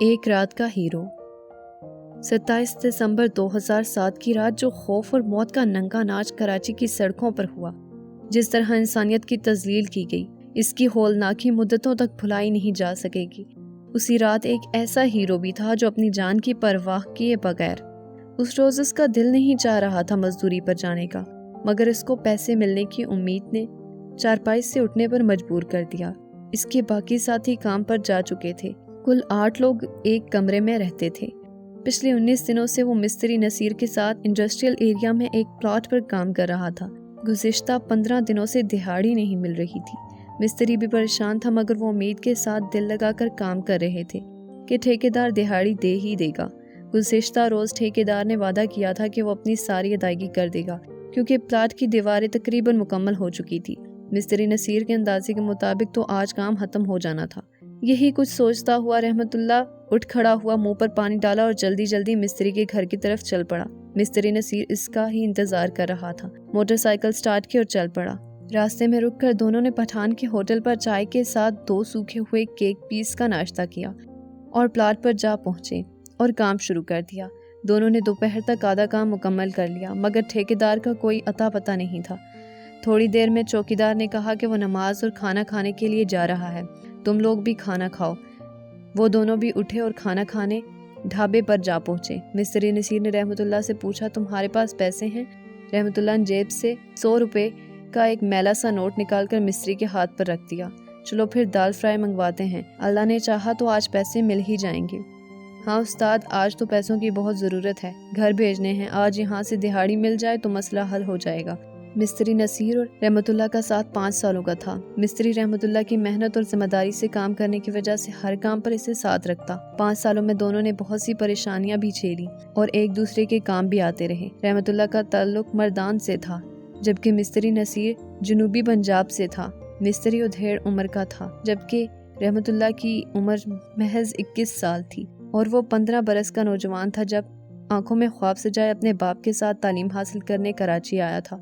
ایک رات کا ہیرو۔ 27 دسمبر 2007 کی رات جو خوف اور موت کا ننگا ناچ کراچی کی سڑکوں پر ہوا، جس طرح انسانیت کی تذلیل کی گئی، اس کی ہولناکی مدتوں تک بھلائی نہیں جا سکے گی۔ اسی رات ایک ایسا ہیرو بھی تھا جو اپنی جان کی پرواہ کیے بغیر، اس روز اس کا دل نہیں چاہ رہا تھا مزدوری پر جانے کا، مگر اس کو پیسے ملنے کی امید نے چارپائی سے اٹھنے پر مجبور کر دیا۔ اس کے باقی ساتھی کام پر جا چکے تھے۔ کل 8 لوگ ایک کمرے میں رہتے تھے۔ پچھلے 19 دنوں سے وہ مستری نصیر کے ساتھ انڈسٹریل ایریا میں ایک پلاٹ پر کام کر رہا تھا۔ گزشتہ 15 دنوں سے دہاڑی نہیں مل رہی تھی۔ مستری بھی پریشان تھا، مگر وہ امید کے ساتھ دل لگا کر کام کر رہے تھے کہ ٹھیکیدار دہاڑی دے ہی دے گا۔ گزشتہ روز ٹھیکیدار نے وعدہ کیا تھا کہ وہ اپنی ساری ادائیگی کر دے گا، کیونکہ پلاٹ کی دیواریں تقریباً مکمل ہو چکی تھی۔ مستری نصیر کے اندازے کے مطابق تو آج کام ختم ہو جانا تھا۔ یہی کچھ سوچتا ہوا رحمت اللہ اٹھ کھڑا ہوا، منہ پر پانی ڈالا اور جلدی جلدی مستری کے گھر کی طرف چل پڑا۔ مستری نصیر اس کا ہی انتظار کر رہا تھا۔ موٹر سائیکل سٹارٹ کی اور چل پڑا۔ راستے میں رک کر دونوں نے پٹھان کے ہوٹل پر چائے کے ساتھ 2 سوکھے ہوئے کیک پیس کا ناشتہ کیا اور پلاٹ پر جا پہنچے اور کام شروع کر دیا۔ دونوں نے دوپہر تک آدھا کام مکمل کر لیا، مگر ٹھیکیدار کا کوئی اتا پتہ نہیں تھا۔ تھوڑی دیر میں چوکیدار نے کہا کہ وہ نماز اور کھانا کھانے کے لیے جا رہا ہے، تم لوگ بھی کھانا کھاؤ۔ وہ دونوں بھی اٹھے اور کھانا کھانے ڈھابے پر جا پہنچے۔ مستری نصیر نے رحمت اللہ سے پوچھا، تمہارے پاس پیسے ہیں؟ رحمت اللہ نے جیب سے 100 روپے کا ایک میلا سا نوٹ نکال کر مستری کے ہاتھ پر رکھ دیا۔ چلو پھر دال فرائی منگواتے ہیں، اللہ نے چاہا تو آج پیسے مل ہی جائیں گے۔ ہاں استاد، آج تو پیسوں کی بہت ضرورت ہے، گھر بھیجنے ہیں، آج یہاں سے دہاڑی مل جائے تو مسئلہ حل ہو جائے گا۔ مستری نصیر اور رحمت اللہ کا ساتھ 5 سالوں کا تھا۔ مستری رحمت اللہ کی محنت اور ذمہ داری سے کام کرنے کی وجہ سے ہر کام پر اسے ساتھ رکھتا۔ 5 سالوں میں دونوں نے بہت سی پریشانیاں بھی جھیلی اور ایک دوسرے کے کام بھی آتے رہے۔ رحمت اللہ کا تعلق مردان سے تھا، جبکہ مستری نصیر جنوبی پنجاب سے تھا۔ مستری ادھیڑ عمر کا تھا، جبکہ رحمت اللہ کی عمر محض 21 سال تھی اور وہ 15 برس کا نوجوان تھا جب آنکھوں میں خواب سجائے اپنے باپ کے ساتھ تعلیم حاصل کرنے کراچی آیا تھا۔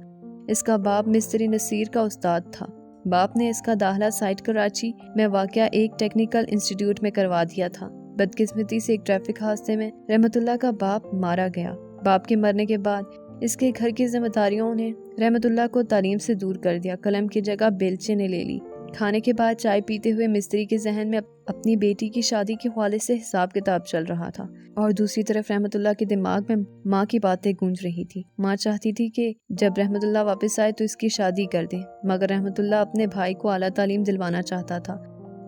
اس کا باپ مستری نصیر کا استاد تھا۔ باپ نے اس کا داخلہ سائٹ کراچی میں واقع ایک ٹیکنیکل انسٹیٹیوٹ میں کروا دیا تھا۔ بدقسمتی سے ایک ٹریفک حادثے میں رحمت اللہ کا باپ مارا گیا۔ باپ کے مرنے کے بعد اس کے گھر کی ذمہ داریوں نے رحمت اللہ کو تعلیم سے دور کر دیا۔ قلم کی جگہ بیلچے نے لے لی۔ کھانے کے بعد چائے پیتے ہوئے مستری کے ذہن میں اپنی بیٹی کی شادی کے حوالے سے حساب کتاب چل رہا تھا، اور دوسری طرف رحمت اللہ کے دماغ میں ماں کی باتیں گونج رہی تھی۔ ماں چاہتی تھی کہ جب رحمت اللہ واپس آئے تو اس کی شادی کر دے، مگر رحمت اللہ اپنے بھائی کو اعلیٰ تعلیم دلوانا چاہتا تھا،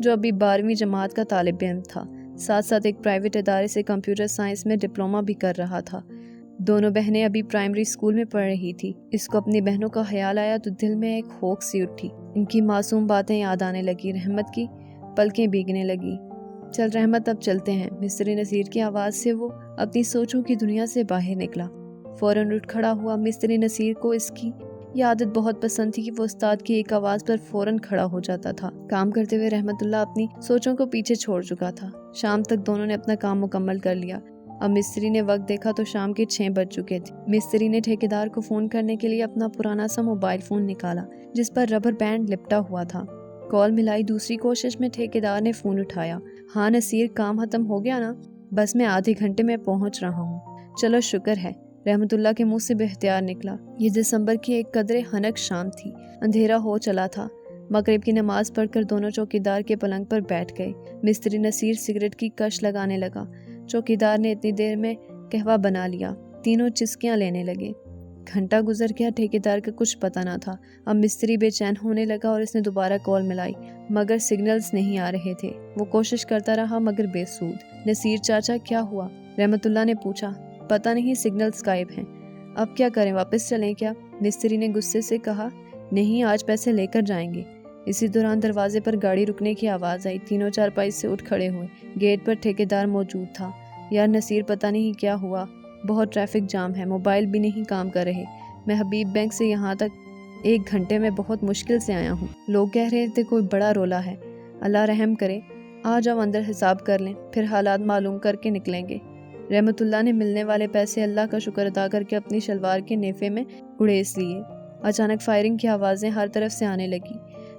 جو ابھی 12ویں جماعت کا طالب علم تھا۔ ساتھ ساتھ ایک پرائیویٹ ادارے سے کمپیوٹر سائنس میں ڈپلومہ بھی کر رہا تھا۔ دونوں بہنیں ابھی پرائمری اسکول میں پڑھ رہی تھی۔ اس کو اپنی بہنوں کا خیال آیا تو دل میں ایک ہوک سی اٹھی۔ ان کی معصوم باتیں یاد آنے لگی۔ رحمت کی پلکیں بھیگنے لگی۔ چل رحمت، اب چلتے ہیں۔ مستری نصیر کی آواز سے وہ اپنی سوچوں کی دنیا سے باہر نکلا۔ فوراً اٹھ کھڑا ہوا۔ مستری نصیر کو اس کی یہ عادت بہت پسند تھی کہ وہ استاد کی ایک آواز پر فوراً کھڑا ہو جاتا تھا۔ کام کرتے ہوئے رحمت اللہ اپنی سوچوں کو پیچھے چھوڑ چکا تھا۔ شام تک دونوں نے اپنا کام مکمل کر لیا۔ اب مستری نے وقت دیکھا تو شام کے 6 بج چکے تھے۔ مستری نے ٹھیکیدار کو فون کرنے کے لیے اپنا پرانا سا موبائل فون نکالا، جس پر ربر بینڈ لپٹا ہوا تھا۔ کال ملائی۔ دوسری کوشش میں ٹھیکیدار نے فون اٹھایا۔ ہاں نصیر، کام ختم ہو گیا نا؟ بس میں آدھے گھنٹے میں پہنچ رہا ہوں۔ چلو شکر ہے، رحمت اللہ کے منہ سے بے اختیار نکلا۔ یہ دسمبر کی ایک قدرے خنک شام تھی۔ اندھیرا ہو چلا تھا۔ مغرب کی نماز پڑھ کر دونوں چوکیدار کے پلنگ پر بیٹھ گئے۔ مستری نصیر سگریٹ کی کش لگانے لگا۔ چوکیدار نے اتنی دیر میں قہوہ بنا لیا۔ تینوں چسکیاں لینے لگے۔ گھنٹہ گزر گیا، ٹھیکیدار کا کچھ پتہ نہ تھا۔ اب مستری بے چین ہونے لگا اور اس نے دوبارہ کال ملائی، مگر سگنلز نہیں آ رہے تھے۔ وہ کوشش کرتا رہا مگر بے سود۔ نصیر چاچا، کیا ہوا؟ رحمت اللہ نے پوچھا۔ پتہ نہیں، سگنلز غائب ہیں۔ اب کیا کریں، واپس چلیں کیا؟ مستری نے غصے سے کہا۔ نہیں، آج پیسے لے کر جائیں گے۔ اسی دوران دروازے پر گاڑی رکنے کی آواز آئی۔ تینوں چارپائی سے اٹھ کھڑے ہوئے۔ گیٹ پر ٹھیکیدار موجود تھا۔ یار نصیر، پتہ نہیں کیا ہوا، بہت ٹریفک جام ہے، موبائل بھی نہیں کام کر رہے۔ میں حبیب بینک سے یہاں تک 1 گھنٹے میں بہت مشکل سے آیا ہوں۔ لوگ کہہ رہے تھے کوئی بڑا رولا ہے، اللہ رحم کرے۔ آ جاؤ اندر حساب کر لیں، پھر حالات معلوم کر کے نکلیں گے۔ رحمت اللہ نے ملنے والے پیسے اللہ کا شکر ادا کر کے اپنی شلوار کے نیفے میں اڑیس لیے۔ اچانک فائرنگ کی آوازیں ہر طرف سے آنے لگی۔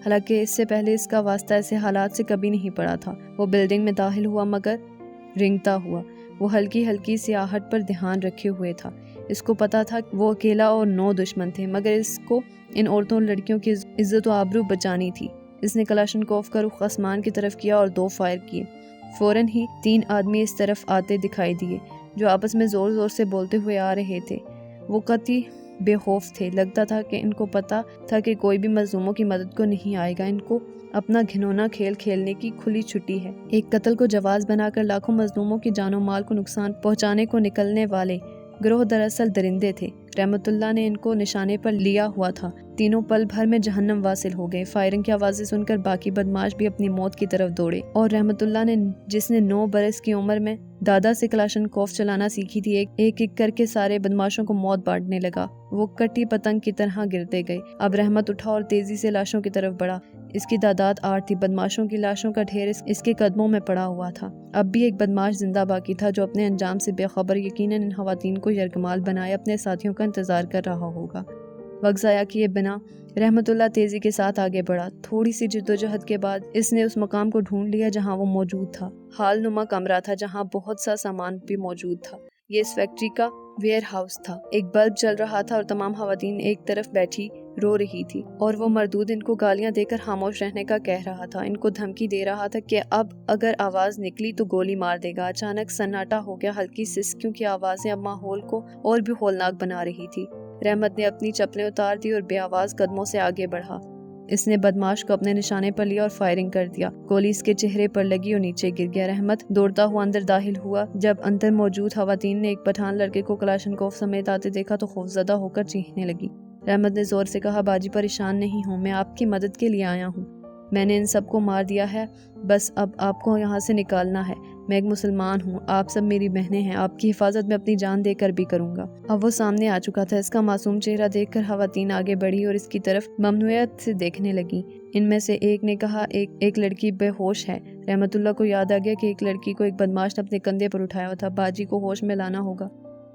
حالانکہ اس سے پہلے اس کا واسطہ ایسے حالات سے کبھی نہیں پڑا تھا۔ وہ بلڈنگ میں داخل ہوا مگر رنگتا ہوا۔ وہ ہلکی ہلکی سیاحت پر دھیان رکھے ہوئے تھا۔ اس کو پتا تھا کہ وہ اکیلا اور 9 دشمن تھے، مگر اس کو ان عورتوں اور لڑکیوں کی عزت و آبرو بچانی تھی۔ اس نے کلاشنکوف کا رخ آسمان کی طرف کیا اور 2 فائر کیے۔ فوراً ہی 3 آدمی اس طرف آتے دکھائی دیے جو آپس میں زور زور سے بولتے ہوئے آ رہے تھے۔ وہ قطعی بے خوف تھے۔ لگتا تھا کہ ان کو پتا تھا کہ کوئی بھی مظلوموں کی مدد کو نہیں آئے گا۔ ان کو اپنا گھنونا کھیل کھیلنے کی کھلی چھٹی ہے۔ ایک قتل کو جواز بنا کر لاکھوں مظلوموں کی جان و مال کو نقصان پہنچانے کو نکلنے والے گروہ دراصل درندے تھے۔ رحمت اللہ نے ان کو نشانے پر لیا ہوا تھا۔ تینوں پل بھر میں جہنم واصل ہو گئے۔ فائرنگ کی آوازیں سن کر باقی بدماش بھی اپنی موت کی طرف دوڑے، اور رحمت اللہ نے جس نے 9 برس کی عمر میں دادا سے کلاشنکوف چلانا سیکھی تھی، ایک ایک کر کے سارے بدماشوں کو موت بانٹنے لگا۔ وہ کٹی پتنگ کی طرح گرتے گئے۔ اب رحمت اٹھا اور تیزی سے لاشوں کی طرف بڑھا۔ اس کی تعداد 8 تھی۔ بدماشوں کی لاشوں کا ڈھیر اس کے قدموں میں پڑا ہوا تھا۔ اب بھی ایک بدماش زندہ باقی تھا جو اپنے انجام سے بے خبر یقیناً ان خواتین کو یرغمال بنائے اپنے ساتھیوں کا انتظار کر رہا ہوگا۔ وقت ضائع کیے بنا رحمت اللہ تیزی کے ساتھ آگے بڑھا۔ تھوڑی سی جدوجہد کے بعد اس نے اس مقام کو ڈھونڈ لیا جہاں وہ موجود تھا۔ ہال نما کمرہ تھا جہاں بہت سا سامان بھی موجود تھا۔ یہ اس فیکٹری کا ویئر ہاؤس تھا۔ ایک بلب چل رہا تھا اور تمام خواتین ایک طرف بیٹھی رو رہی تھی، اور وہ مردود ان کو گالیاں دے کر خاموش رہنے کا کہہ رہا تھا۔ ان کو دھمکی دے رہا تھا کہ اب اگر آواز نکلی تو گولی مار دے گا۔ اچانک سناٹا ہو گیا۔ ہلکی سسکیوں کی آوازیں اب ماحول کو اور بھی ہولناک بنا رہی تھی۔ رحمت نے اپنی چپلیں اتار دی اور بے آواز قدموں سے آگے بڑھا۔ اس نے بدماش کو اپنے نشانے پر لیا اور فائرنگ کر دیا۔ گولی اس کے چہرے پر لگی اور نیچے گر گیا۔ رحمت دوڑتا ہوا اندر داخل ہوا۔ جب اندر موجود خواتین نے ایک پٹھان لڑکے کو کلاشنکوف سمیت آتے دیکھا تو خوفزدہ ہو کر چیخنے لگی۔ رحمت نے زور سے کہا، باجی پریشان نہیں ہوں، میں آپ کی مدد کے لیے آیا ہوں۔ میں نے ان سب کو مار دیا ہے، بس اب آپ کو یہاں سے نکالنا ہے۔ میں ایک مسلمان ہوں، آپ سب میری بہنیں ہیں، آپ کی حفاظت میں اپنی جان دے کر بھی کروں گا۔ اب وہ سامنے آ چکا تھا۔ اس کا معصوم چہرہ دیکھ کر خواتین آگے بڑھی اور اس کی طرف ممنوعیت سے دیکھنے لگی۔ ان میں سے ایک نے کہا، ایک لڑکی بے ہوش ہے۔ رحمت اللہ کو یاد آ گیا کہ ایک لڑکی کو ایک بدماش نے اپنے کندھے پر اٹھایا ہوا تھا۔ باجی کو ہوش میں لانا ہوگا،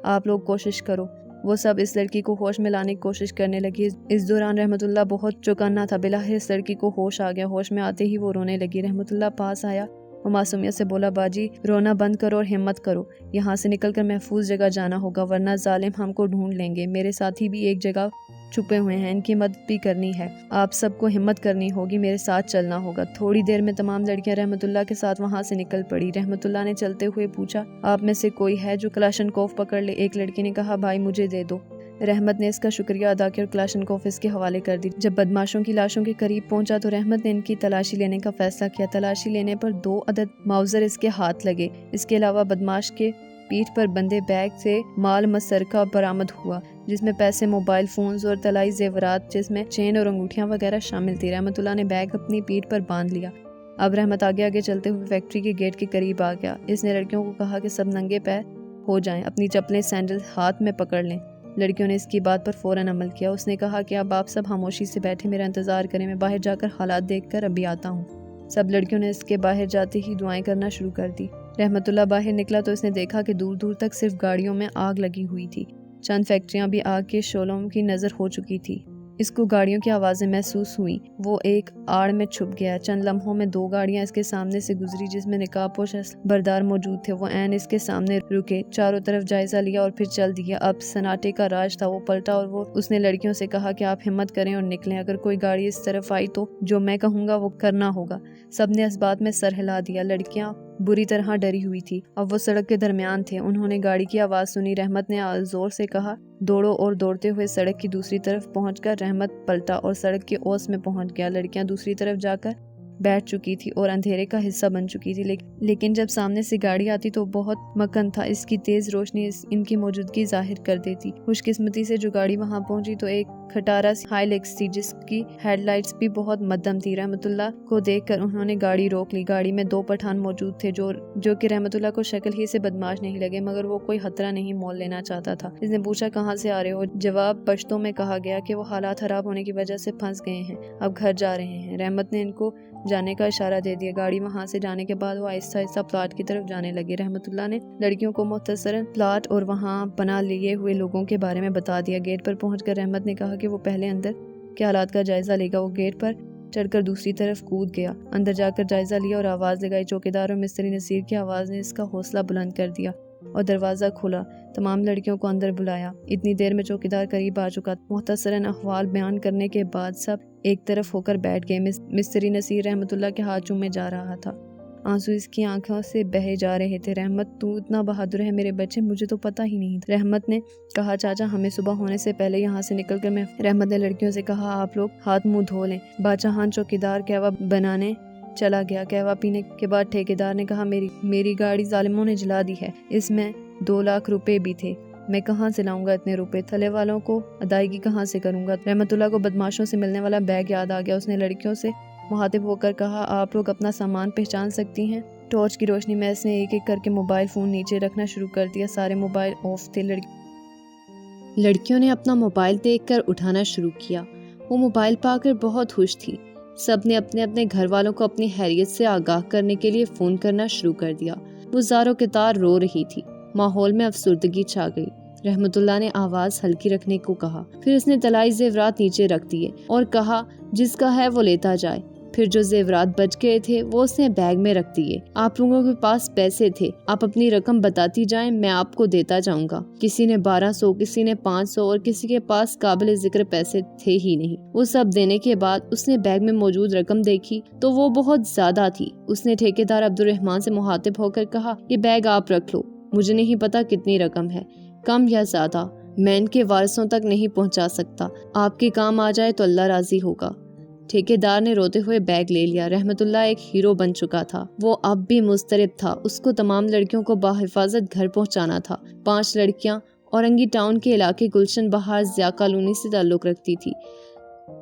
آپ لوگ کوشش کرو۔ وہ سب اس لڑکی کو ہوش میں لانے کی کوشش کرنے لگی۔ اس دوران رحمت اللہ بہت چوکنا تھا۔ بلاخر اس لڑکی کو ہوش آ گیا۔ ہوش میں آتے ہی وہ رونے لگی۔ رحمت اللہ پاس آیا۔ وہ معصومیت سے بولا، باجی رونا بند کرو اور ہمت کرو، یہاں سے نکل کر محفوظ جگہ جانا ہوگا ورنہ ظالم ہم کو ڈھونڈ لیں گے۔ میرے ساتھی بھی ایک جگہ چھپے ہوئے ہیں، ان کی مدد بھی کرنی ہے۔ آپ سب کو ہمت کرنی ہوگی، میرے ساتھ چلنا ہوگا۔ تھوڑی دیر میں تمام لڑکیاں رحمت اللہ کے ساتھ وہاں سے نکل پڑی۔ رحمت اللہ نے چلتے ہوئے پوچھا، آپ میں سے کوئی ہے جو کلاشنکوف پکڑ لے؟ ایک لڑکی نے کہا، بھائی مجھے دے دو۔ رحمت نے اس کا شکریہ ادا کیا اور کلاشنکوف اس کے حوالے کر دی۔ جب بدماشوں کی لاشوں کے قریب پہنچا تو رحمت نے ان کی تلاشی لینے کا فیصلہ کیا۔ تلاشی لینے پر 2 عدد ماؤزر اس کے ہاتھ لگے۔ اس کے علاوہ بدماش کے پیٹھ پر بندے بیگ سے مال مسرقہ برآمد ہوا، جس میں پیسے، موبائل فونز اور طلائی زیورات جس میں چین اور انگوٹھیاں وغیرہ شامل تھی۔ رحمت اللہ نے بیگ اپنی پیٹھ پر باندھ لیا۔ اب رحمت آگے آگے چلتے ہوئے فیکٹری کے گیٹ کے قریب آ گیا۔ اس نے لڑکیوں کو کہا کہ سب ننگے پیر ہو جائیں، اپنی چپلیں سینڈل ہاتھ میں پکڑ لیں۔ لڑکیوں نے اس کی بات پر فوراً عمل کیا۔ اس نے کہا کہ اب آپ سب خاموشی سے بیٹھے میرا انتظار کریں، میں باہر جا کر حالات دیکھ کر ابھی آتا ہوں۔ سب لڑکیوں نے اس کے باہر جاتے ہی دعائیں کرنا شروع کر دی۔ رحمت اللہ باہر نکلا تو اس نے دیکھا کہ دور دور تک صرف گاڑیوں میں آگ لگی ہوئی تھی۔ چند فیکٹریاں بھی آگ کے شعلوں کی نظر ہو چکی تھی۔ اس کو گاڑیوں کی آوازیں محسوس ہوئیں۔ وہ ایک آڑ میں چھپ گیا۔ چند لمحوں میں 2 گاڑیاں اس کے سامنے سے گزری جس میں نقاب پوش بردار موجود تھے۔ وہ عین اس کے سامنے رکے، چاروں طرف جائزہ لیا اور پھر چل دیا۔ اب سناٹے کا راج تھا۔ وہ پلٹا اور اس نے لڑکیوں سے کہا کہ آپ ہمت کریں اور نکلیں، اگر کوئی گاڑی اس طرف آئی تو جو میں کہوں گا وہ کرنا ہوگا۔ سب نے اس بات میں سر ہلا دیا۔ لڑکیاں بری طرح ڈری ہوئی تھی۔ اب وہ سڑک کے درمیان تھے۔ انہوں نے گاڑی کی آواز سنی۔ رحمت نے زور سے کہا، دوڑو، اور دوڑتے ہوئے سڑک کی دوسری طرف پہنچ کر رحمت پلٹا اور سڑک کے اوس میں پہنچ گیا۔ لڑکیاں دوسری طرف جا کر بیٹھ چکی تھی اور اندھیرے کا حصہ بن چکی تھی، لیکن جب سامنے سے گاڑی آتی تو بہت مکن تھا۔ اس کی تیز روشنی ان کی موجودگی ظاہر کر دیتی۔ خوش قسمتی سے جو گاڑی وہاں پہنچی تو ایک کھٹارا سی ہائی لیکس تھی جس کی ہیڈ لائٹس بھی بہت مدھم تھی۔ رحمت اللہ کو دیکھ کر انہوں نے گاڑی روک لی۔ گاڑی میں 2 پٹھان موجود تھے جو کہ رحمت اللہ کو شکل ہی سے بدماش نہیں لگے، مگر وہ کوئی خطرہ نہیں مول لینا چاہتا تھا۔ اس نے پوچھا، کہاں سے آ رہے ہو؟ جواب پشتوں میں کہا گیا کہ وہ حالات خراب ہونے کی وجہ سے پھنس گئے ہیں، اب گھر جا رہے ہیں۔ رحمت نے ان کو جانے کا اشارہ دے دیا۔ گاڑی وہاں سے جانے کے بعد وہ آہستہ آہستہ پلاٹ کی طرف جانے لگے۔ رحمت اللہ نے لڑکیوں کو مختصراً پلاٹ اور وہاں پناہ لیے ہوئے لوگوں کے بارے میں بتا دیا۔ گیٹ پر پہنچ کر رحمت نے کہا کہ وہ پہلے اندر کے حالات کا جائزہ لے گا۔ وہ گیٹ پر چڑھ کر دوسری طرف کود گیا۔ اندر جا کر جائزہ لیا اور آواز لگائی۔ چوکیدار اور مستری نصیر کی آواز نے اس کا حوصلہ بلند کر دیا اور دروازہ کھولا۔ تمام لڑکیوں کو اندر بلایا۔ اتنی دیر میں چوکیدار قریب آ چکا۔ مختصراً احوال بیان کرنے کے بعد سب ایک طرف ہو کر بیٹھ گئے۔ مستری نصیر رحمت اللہ کے ہاتھ چومے جا رہا تھا۔ آنسو اس کی آنکھوں سے بہے جا رہے تھے۔ رحمت تو اتنا بہادر ہے میرے بچے، مجھے تو پتہ ہی نہیں تھا۔ رحمت نے کہا چاچا ہمیں صبح ہونے سے پہلے یہاں سے نکل کر رحمت نے لڑکیوں سے کہا آپ لوگ ہاتھ منہ دھو لیں۔ باچاہان چوکیدار قہوہ بنانے چلا گیا۔ قہوہ پینے کے بعد ٹھیکیدار نے کہا میری گاڑی ظالموں نے جلا دی ہے، اس میں 2 لاکھ روپے بھی تھے، میں کہاں سے لاؤں گا اتنے روپے، تھلے والوں کو ادائیگی کہاں سے کروں گا۔ رحمت اللہ کو بدماشوں سے ملنے والا بیگ یاد آ گیا۔ اس نے لڑکیوں سے مخاطب ہو کر کہا آپ لوگ اپنا سامان پہچان سکتی ہیں۔ ٹارچ کی روشنی میں اس نے ایک ایک کر کے موبائل فون نیچے رکھنا شروع کر دیا۔ سارے موبائل آف تھے۔ لڑکیوں نے اپنا موبائل دیکھ کر اٹھانا شروع کیا۔ وہ موبائل پا کر بہت خوش تھی۔ سب نے اپنے اپنے گھر والوں کو اپنی خیریت سے آگاہ کرنے کے لیے فون کرنا شروع کر دیا۔ وہ زاروں کے تار رو رہی تھی۔ ماحول میں افسردگی چھا گئی۔ رحمت اللہ نے آواز ہلکی رکھنے کو کہا، پھر اس نے طلائی زیورات نیچے رکھ دیے اور کہا جس کا ہے وہ لیتا جائے۔ پھر جو زیورات بچ گئے تھے وہ اس نے بیگ میں رکھ دیے۔ آپ لوگوں کے پاس پیسے تھے، آپ اپنی رقم بتاتی جائیں، میں آپ کو دیتا جاؤں گا۔ کسی نے 1200، کسی نے 500 اور کسی کے پاس قابل ذکر پیسے تھے ہی نہیں۔ وہ سب دینے کے بعد اس نے بیگ میں موجود رقم دیکھی تو وہ بہت زیادہ تھی۔ اس نے ٹھیکیدار عبدالرحمان سے مخاطب ہو کر کہا یہ بیگ آپ رکھ لو، مجھے نہیں پتا کتنی رقم ہے، کم یا زیادہ میں ان کے وارثوں تک نہیں پہنچا سکتا، آپ کے کام آ جائے تو اللہ راضی ہوگا۔ ٹھیکیدار نے روتے ہوئے بیگ لے لیا۔ رحمت اللہ ایک ہیرو بن چکا تھا۔ وہ اب بھی مضطرب تھا۔ اس کو تمام لڑکیوں کو بحفاظت گھر پہنچانا تھا۔ 5 لڑکیاں اورنگی ٹاؤن کے علاقے گلشن بہار ضیاء کالونی سے تعلق رکھتی تھی۔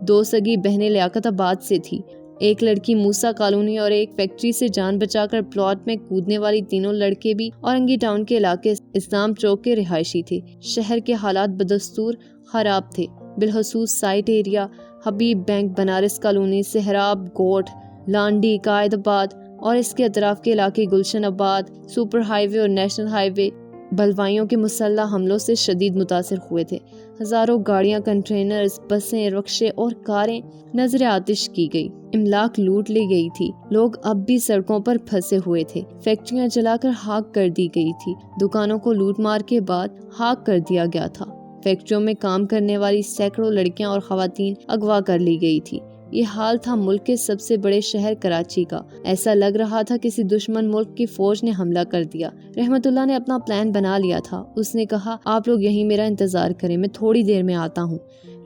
2 سگی بہنیں لیاقت آباد سے تھی، ایک لڑکی موسیٰ کالونی اور ایک فیکٹری سے جان بچا کر پلاٹ میں کودنے والی تینوں لڑکے بھی اورنگی ٹاؤن کے علاقے اسلام چوک کے رہائشی تھے۔ شہر کے حالات بدستور خراب تھے، بالخصوص سائٹ ایریا، حبیب بینک، بنارس کالونی، سہراب، گوٹ، لانڈی، قائد آباد اور اس کے اطراف کے علاقے گلشن آباد، سپر ہائی وے اور نیشنل ہائی وے بلوائیوں کے مسلح حملوں سے شدید متاثر ہوئے تھے۔ ہزاروں گاڑیاں، کنٹینرز، بسیں، رکشے اور کاریں نظر آتش کی گئی۔ املاک لوٹ لی گئی تھی۔ لوگ اب بھی سڑکوں پر پھنسے ہوئے تھے۔ فیکٹریاں جلا کر خاک کر دی گئی تھی۔ دکانوں کو لوٹ مار کے بعد خاک کر دیا گیا تھا۔ فیکٹریوں میں کام کرنے والی سینکڑوں لڑکیاں اور خواتین اغوا کر لی گئی تھی۔ یہ حال تھا ملک کے سب سے بڑے شہر کراچی کا۔ ایسا لگ رہا تھا کسی دشمن ملک کی فوج نے حملہ کر دیا۔ رحمت اللہ نے اپنا پلان بنا لیا تھا۔ اس نے کہا آپ لوگ یہیں میرا انتظار کریں، میں تھوڑی دیر میں آتا ہوں۔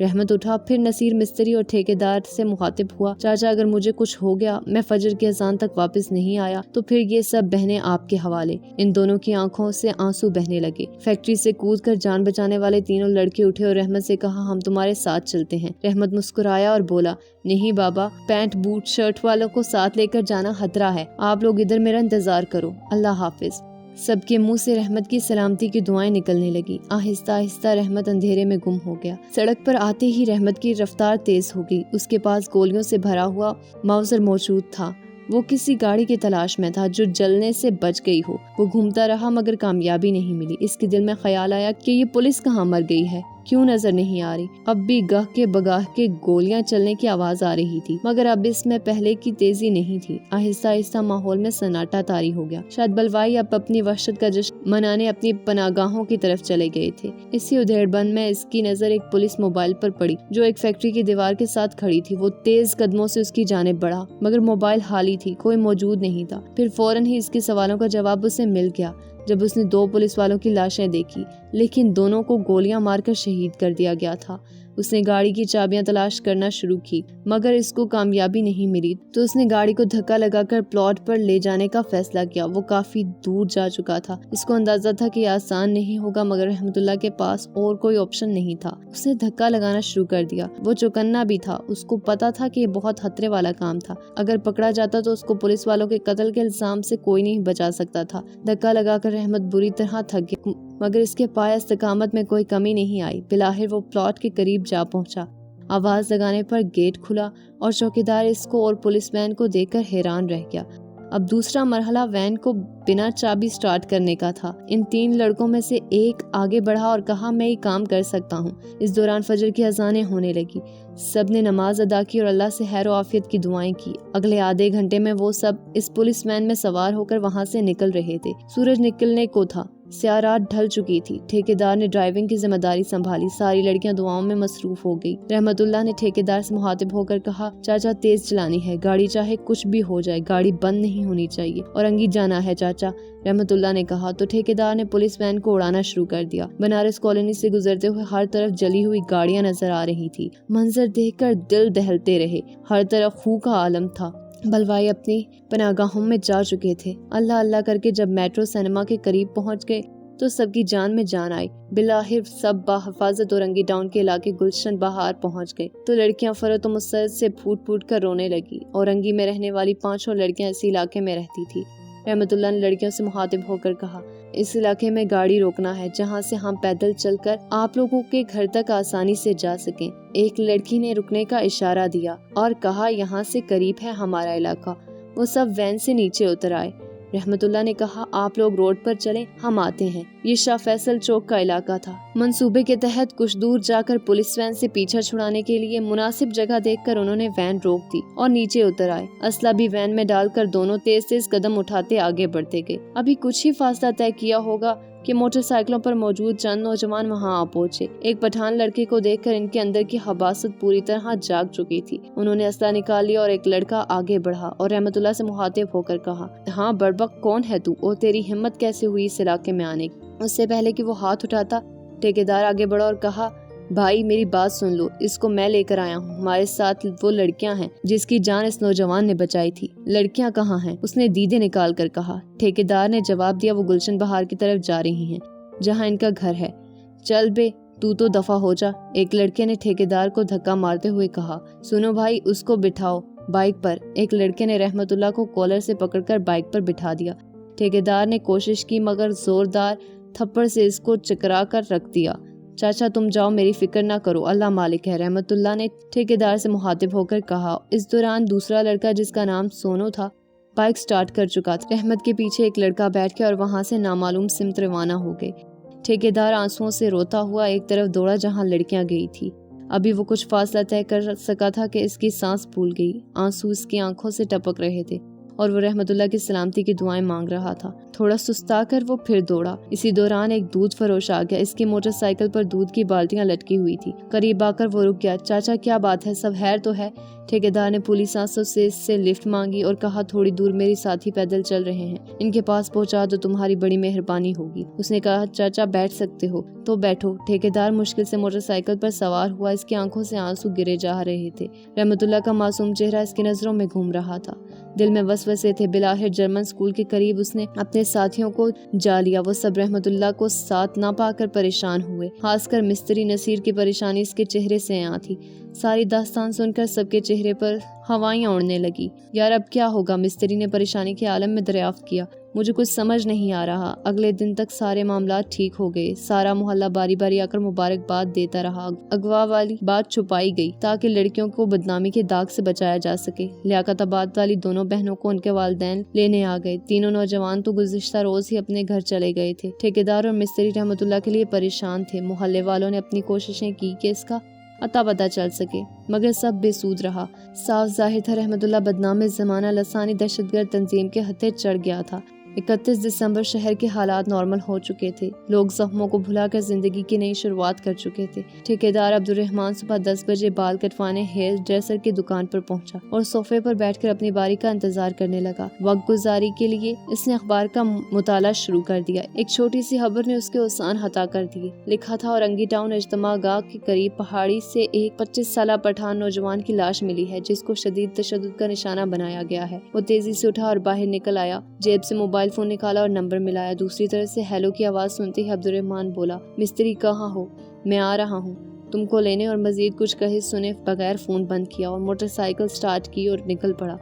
رحمت اٹھا، پھر نصیر مستری اور ٹھیکیدار سے مخاطب ہوا، چاچا اگر مجھے کچھ ہو گیا، میں فجر کی اذان تک واپس نہیں آیا تو پھر یہ سب بہنیں آپ کے حوالے۔ ان دونوں کی آنکھوں سے آنسو بہنے لگے۔ فیکٹری سے کود کر جان بچانے والے تینوں لڑکے اٹھے اور رحمت سے کہا ہم تمہارے ساتھ چلتے ہیں۔ رحمت مسکرایا اور بولا نہیں بابا، پینٹ بوٹ شرٹ والوں کو ساتھ لے کر جانا خطرہ ہے، آپ لوگ ادھر میرا انتظار کرو، اللہ حافظ۔ سب کے منہ سے رحمت کی سلامتی کی دعائیں نکلنے لگی۔ آہستہ آہستہ رحمت اندھیرے میں گم ہو گیا۔ سڑک پر آتے ہی رحمت کی رفتار تیز ہو گئی۔ اس کے پاس گولیوں سے بھرا ہوا ماؤزر موجود تھا۔ وہ کسی گاڑی کی تلاش میں تھا جو جلنے سے بچ گئی ہو۔ وہ گھومتا رہا مگر کامیابی نہیں ملی۔ اس کے دل میں خیال آیا کہ یہ پولیس کہاں مر گئی ہے، کیوں نظر نہیں آ رہی؟ اب بھی گاہ کے بگاہ کے گولیاں چلنے کی آواز آ رہی تھی مگر اب اس میں پہلے کی تیزی نہیں تھی۔ آہستہ آہستہ ماحول میں سناٹا طاری ہو گیا۔ شاید بلوائی اب اپنی وحشت کا جشن منانے اپنی پناہگاہوں کی طرف چلے گئے تھے۔ اسی ادھیڑ بند میں اس کی نظر ایک پولیس موبائل پر پڑی جو ایک فیکٹری کی دیوار کے ساتھ کھڑی تھی۔ وہ تیز قدموں سے اس کی جانب بڑھا مگر موبائل خالی تھی، کوئی موجود نہیں تھا۔ پھر فوراً ہی اس کے سوالوں کا جواب اسے مل گیا جب اس نے 2 پولیس والوں کی لاشیں دیکھی، لیکن دونوں کو گولیاں مار کر شہید کر دیا گیا تھا۔ اس نے گاڑی کی چابیاں تلاش کرنا شروع کی مگر اس کو کامیابی نہیں ملی تو اس نے گاڑی کو دھکا لگا کر پلاٹ پر لے جانے کا فیصلہ کیا۔ وہ کافی دور جا چکا تھا۔ اس کو اندازہ تھا کہ یہ آسان نہیں ہوگا مگر رحمت اللہ کے پاس اور کوئی آپشن نہیں تھا۔ اس نے دھکا لگانا شروع کر دیا۔ وہ چوکنا بھی تھا، اس کو پتا تھا کہ یہ بہت خطرے والا کام تھا۔ اگر پکڑا جاتا تو اس کو پولیس والوں کے قتل کے الزام سے کوئی نہیں بچا سکتا تھا۔ دھکا لگا کر رحمت بری طرح تھک گیا مگر اس کے پائے استقامت میں کوئی کمی نہیں آئی۔ بالآخر وہ پلاٹ کے قریب جا پہنچا۔ آواز لگانے پر گیٹ کھلا اور چوکیدار اس کو اور پولیس مین کو دیکھ کر حیران رہ گیا۔ اب دوسرا مرحلہ وین کو بنا چابی سٹارٹ کرنے کا تھا۔ ان 3 لڑکوں میں سے ایک آگے بڑھا اور کہا میں یہ کام کر سکتا ہوں۔ اس دوران فجر کی اذانیں ہونے لگی۔ سب نے نماز ادا کی اور اللہ سے خیر و عافیت کی دعائیں کی۔ اگلے آدھے گھنٹے میں وہ سب اس پولیس وین میں سوار ہو کر وہاں سے نکل رہے تھے۔ سورج نکلنے کو تھا، سیاہ رات ڈھل چکی تھی۔ ٹھیکیدار نے ڈرائیونگ کی ذمہ داری سنبھالی۔ ساری لڑکیاں دعاؤں میں مصروف ہو گئی۔ رحمت اللہ نے ٹھیکیدار سے مخاطب ہو کر کہا، چاچا تیز چلانی ہے، گاڑی چاہے کچھ بھی ہو جائے، گاڑی بند نہیں ہونی چاہیے، اور انگی جانا ہے چاچا، رحمت اللہ نے کہا تو ٹھیکیدار نے پولیس وین کو اڑانا شروع کر دیا۔ بنارس کالونی سے گزرتے ہوئے ہر طرف جلی ہوئی گاڑیاں نظر آ رہی تھی۔ منظر دیکھ کر دل دہلتے رہے۔ ہر طرف خون کا عالم تھا۔ بلوائے اپنی پناہگاہوں میں جا چکے تھے۔ اللہ اللہ کر کے جب میٹرو سینما کے قریب پہنچ گئے تو سب کی جان میں جان آئی۔ بالآخر سب بحفاظت اورنگی ٹاؤن کے علاقے گلشن بہار پہنچ گئے تو لڑکیاں فرت و مسرت سے پھوٹ پھوٹ کر رونے لگی۔ اورنگی میں رہنے والی 5 لڑکیاں اس علاقے میں رہتی تھی۔ رحمت اللہ نے لڑکیوں سے مخاطب ہو کر کہا، اس علاقے میں گاڑی روکنا ہے جہاں سے ہم پیدل چل کر آپ لوگوں کے گھر تک آسانی سے جا سکیں۔ ایک لڑکی نے رکنے کا اشارہ دیا اور کہا یہاں سے قریب ہے ہمارا علاقہ۔ وہ سب وین سے نیچے اتر آئے۔ رحمت اللہ نے کہا، آپ لوگ روڈ پر چلیں، ہم آتے ہیں۔ یہ شاہ فیصل چوک کا علاقہ تھا۔ منصوبے کے تحت کچھ دور جا کر پولیس وین سے پیچھا چھڑانے کے لیے مناسب جگہ دیکھ کر انہوں نے وین روک دی اور نیچے اتر آئے۔ اسلحہ بھی وین میں ڈال کر دونوں تیز تیز قدم اٹھاتے آگے بڑھتے گئے۔ ابھی کچھ ہی فاصلہ طے کیا ہوگا کہ موٹر سائیکلوں پر موجود چند نوجوان وہاں آ پہنچے۔ ایک پٹھان لڑکے کو دیکھ کر ان کے اندر کی حباست پوری طرح جاگ چکی تھی۔ انہوں نے اسلحہ نکال لیا اور ایک لڑکا آگے بڑھا اور رحمت اللہ سے مخاطب ہو کر کہا، ہاں بڑبک کون ہے تو، اور تیری ہمت کیسے ہوئی اس علاقے میں آنے کی؟ اس سے پہلے کہ وہ ہاتھ اٹھاتا ٹھیکیدار آگے بڑھا اور کہا، بھائی میری بات سن لو، اس کو میں لے کر آیا ہوں۔ ہمارے ساتھ وہ لڑکیاں ہیں جس کی جان اس نوجوان نے بچائی تھی۔ لڑکیاں کہاں ہیں؟ اس نے دیدے نکال کر کہا۔ ٹھیکیدار نے جواب دیا، وہ گلشن بہار کی طرف جا رہی ہیں جہاں ان کا گھر ہے۔ چل بے تو دفع ہو جا، ایک لڑکے نے ٹھیکیدار کو دھکا مارتے ہوئے کہا۔ سنو بھائی، اس کو بٹھاؤ بائک پر۔ ایک لڑکے نے رحمت اللہ کو کالر سے پکڑ کر بائک پر بٹھا دیا۔ ٹھیکیدار نے کوشش کی مگر زوردار تھپڑ سے اس کو چکرا کر رکھ دیا۔ چاچا تم جاؤ، میری فکر نہ کرو، اللہ مالک ہے، رحمت اللہ نے ٹھیکیدار سے مخاطب ہو کر کہا۔ اس دوران دوسرا لڑکا جس کا نام سونو تھا بائک سٹارٹ کر چکا تھا۔ رحمت کے پیچھے ایک لڑکا بیٹھ گیا اور وہاں سے نامعلوم سمت روانہ ہو گئے۔ ٹھیکیدار آنسوؤں سے روتا ہوا ایک طرف دوڑا جہاں لڑکیاں گئی تھی۔ ابھی وہ کچھ فاصلہ طے کر سکا تھا کہ اس کی سانس پھول گئی۔ آنسو اس کی آنکھوں سے ٹپک رہے تھے اور وہ رحمت اللہ کی سلامتی کی دعائیں مانگ رہا تھا۔ تھوڑا سستا کر وہ پھر دوڑا۔ اسی دوران ایک دودھ فروش آ گیا۔ اس کی موٹر سائیکل پر دودھ کی بالٹیاں لٹکی ہوئی تھی۔ قریب آ کر وہ رک گیا۔ چاچا کیا بات ہے، سب خیر تو ہے؟ ٹھیکیدار نے پولیس سانسوں سے اس سے لفٹ مانگی اور کہا، تھوڑی دور میری ساتھی پیدل چل رہے ہیں، ان کے پاس پہنچا تو تمہاری بڑی مہربانی ہوگی۔ اس نے کہا، چاچا بیٹھ سکتے ہو تو بیٹھو۔ ٹھیکیدار مشکل سے موٹر سائیکل پر سوار ہوا۔ اس کی آنکھوں سے آنسو گرے جا رہے تھے۔ رحمت اللہ کا معصوم چہرہ اس کی نظروں میں گھوم رہا تھا۔ دل میں وسوسے تھے۔ بالآخر جرمن اسکول کے قریب اس نے اپنے ساتھیوں کو جا لیا۔ وہ سب رحمت اللہ کو ساتھ نہ پا کر پریشان ہوئے۔ خاص کر مستری نصیر کی پریشانی اس کے چہرے سے عیاں تھی۔ ساری داستان سن کر سب کے چہرے پر ہوائیاں اڑنے لگی۔ یار اب کیا ہوگا؟ مستری نے پریشانی کے عالم میں دریافت کیا۔ مجھے کچھ سمجھ نہیں آ رہا۔ اگلے دن تک سارے معاملات ٹھیک ہو گئے۔ سارا محلہ باری باری آ کر مبارکباد دیتا رہا۔ اغوا والی بات چھپائی گئی تاکہ لڑکیوں کو بدنامی کے داغ سے بچایا جا سکے۔ لیاقت آباد والی دونوں بہنوں کو ان کے والدین لینے آ گئے۔ تینوں نوجوان تو گزشتہ روز ہی اپنے گھر چلے گئے تھے۔ ٹھیکیدار اور مستری رحمت اللہ کے لیے پریشان تھے۔ محلے والوں نے اپنی کوششیں کی کہ اس کا اتا پتہ چل سکے مگر سب بے سود رہا۔ صاف ظاہر تھا رحمت اللہ بدنام زمانہ لسانی دہشت گرد تنظیم کے ہتھے چڑھ گیا تھا۔ 31 دسمبر شہر کے حالات نارمل ہو چکے تھے۔ لوگ زخموں کو بھلا کر زندگی کی نئی شروعات کر چکے تھے۔ ٹھیکیدار عبدالرحمان صبح 10 بجے بال کٹوانے ہیئر ڈریسر کی دکان پر پہنچا اور صوفے پر بیٹھ کر اپنی باری کا انتظار کرنے لگا۔ وقت گزاری کے لیے اس نے اخبار کا مطالعہ شروع کر دیا۔ ایک چھوٹی سی خبر نے اس کے اوسان ہتا کر دیے۔ لکھا تھا، اورنگی ٹاؤن اجتماع گاہ کے قریب پہاڑی سے ایک 25 سالہ پٹھان نوجوان کی لاش ملی ہے جس کو شدید تشدد کا نشانہ بنایا گیا ہے۔ وہ تیزی سے اٹھا اور باہر نکل آیا، جیب سے موبائل فون نکالا اور نمبر ملایا۔ دوسری طرف سے ہیلو کی آواز سنتے ہی عبدالرحمان بولا، مستری کہاں ہو؟ میں آ رہا ہوں تم کو لینے، اور مزید کچھ کہے سنے بغیر فون بند کیا اور موٹر سائیکل سٹارٹ کی اور نکل پڑا۔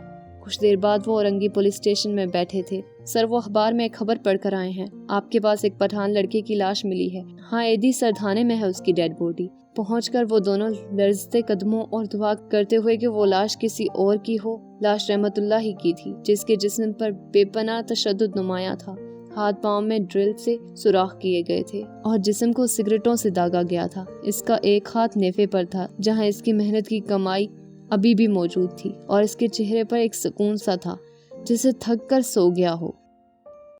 کچھ دیر بعد وہ اورنگی پولیس اسٹیشن میں بیٹھے تھے۔ سر، وہ اخبار میں ایک خبر پڑھ کر آئے ہیں۔ آپ کے پاس ایک پٹھان لڑکے کی لاش ملی ہے۔ ہاں، ایدی سردھانے میں ہے اس کی ڈیڈ باڈی۔ پہنچ کر وہ دونوں لرزتے قدموں اور دعا کرتے ہوئے کہ وہ لاش کسی اور کی ہو. لاش رحمت اللہ ہی کی تھی، جس کے جسم پر بے پناہ تشدد نمایاں تھا. ہاتھ پاؤں میں ڈرل سے سوراخ کیے گئے تھے اور جسم کو سگریٹوں سے داغا گیا تھا. اس کا ایک ہاتھ نیفے پر تھا جہاں اس کی محنت کی کمائی ابھی بھی موجود تھی، اور اس کے چہرے پر ایک سکون سا تھا جسے تھک کر سو گیا ہو.